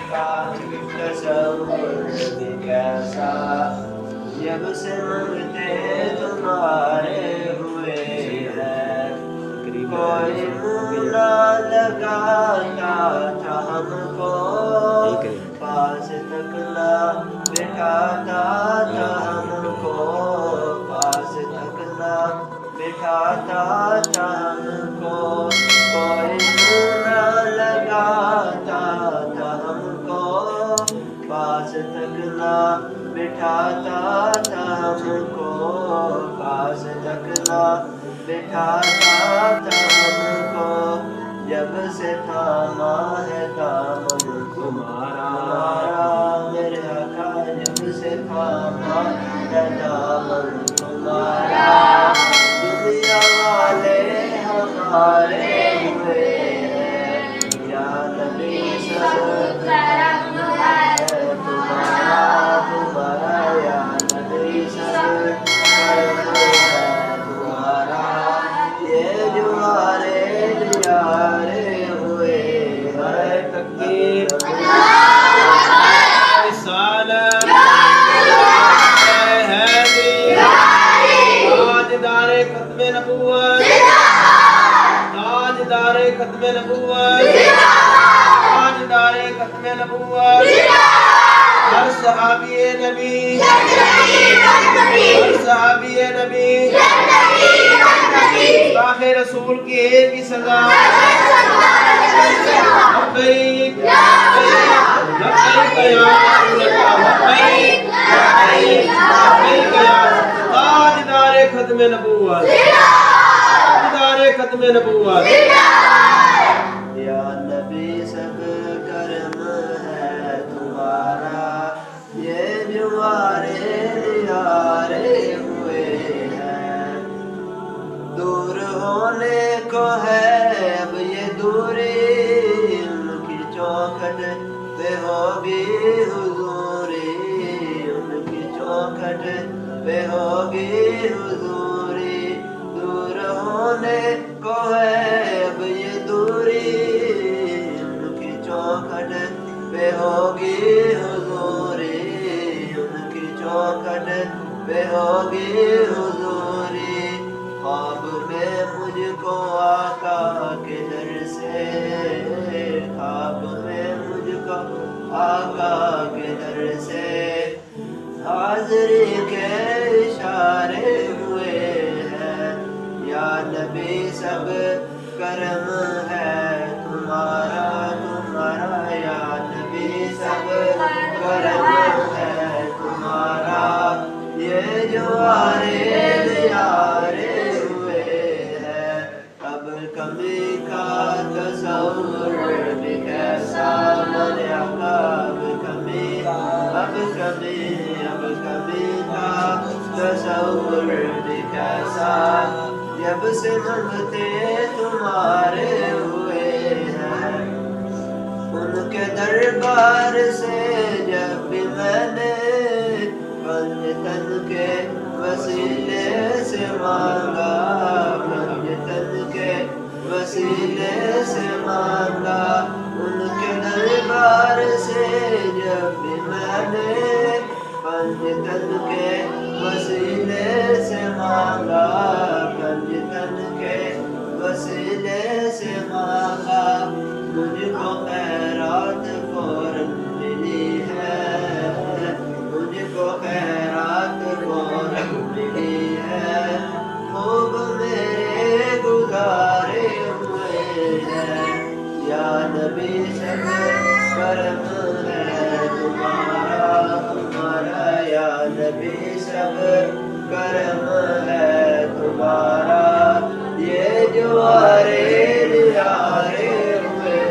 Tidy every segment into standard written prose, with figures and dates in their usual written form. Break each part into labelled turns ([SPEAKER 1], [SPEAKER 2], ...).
[SPEAKER 1] का तसव्वुर भी कैसा, जब से मंगते तुम्हारे हुए हैं। कोई मुँह ना लगाता था हमको, पास तक ना बिठाता था हमको, पास तक ना बिठाता था हमको। कोई मुँह ना लगाता था हमको, पास तक ना बिठाता था हमको, पास तक ना बिठाता था हमको। जब से थामा है दामन तुम्हारा, मेरे आका, जब से थामा है दामन तुम्हारा, दुनिया वाले हमारे हुए हैं। या नबी सब करम है तुम्हारा, तुम्हारा या नबी सब करम है तुम्हारा। ये जुआरे यारे हुए हैं। तकबीर ताजदारे खत्मे नबूवत, ताजदारे खत्मे नबूवत, ताजदारे खत्मे नबूवत। हर सहाबी नबी, हर सहाबी नबी, गुस्ताखे रसूल की एक ही सजा, लब्बैक लब्बैक या रसूल अल्लाह, लब्बैक लब्बैक लब्बैक या ताजदारे खत्मे नबूवत, ताजदारे खत्मे नबूवत। या नबी सब करम है तुम्हारा, ये जुआरे यारे हुए हैं। दूर होने को है अब ये दूरी, उनकी चौखट पे होगी हुजूरी, उनकी चौखट पे होगी हुजूरी। दूर होने को है अब ये दूरी, उनकी चौखट पे होगी हुजूरी, उनकी चौखट पे होगी हुजूरी। ख्वाब में मुझको आका के दर से, ख्वाब में मुझको आका के दर से हाज़री के इशारे हुए हैं। या नबी सब करम है तुम्हारा, तुम्हारा या नबी सब करम है तुम्हारा। ये जो आरे यारे हुए हैं, अब कमी का तसव्वुर भी कैसा, मेरे आका अब कमी, अब कमी, अब कमी का तसव्वुर भी कैसा। जब से मंगते तुम्हारे हुए हैं, उनके दरबार से जब भी मैंने पंजतन के वसीले से मांगा, पंजतन के वसीले से मांगा। उनके दरबार से जब भी मैंने पंजतन के वसीले से मांगा, पंजतन के वसीले से मांगा। मुझको खैरात फौरन मिली है, मुझको खैरात फौरन मिली है। खूब मेरे गुजारे हुए हैं। या नबी सब करम है तुम्हारा, तुम्हारा या नबी सब करम है तुम्हारा। ये जो आरे यारे हुए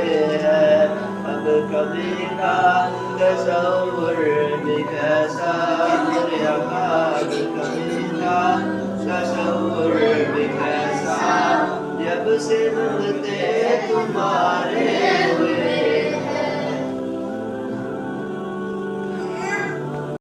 [SPEAKER 1] हैं, अब कभी का तसव्वुर भी कैसा, मेरे आका अब कभी का तसव्वुर भी कैसा। जब से मंगते तुम्हारे हुए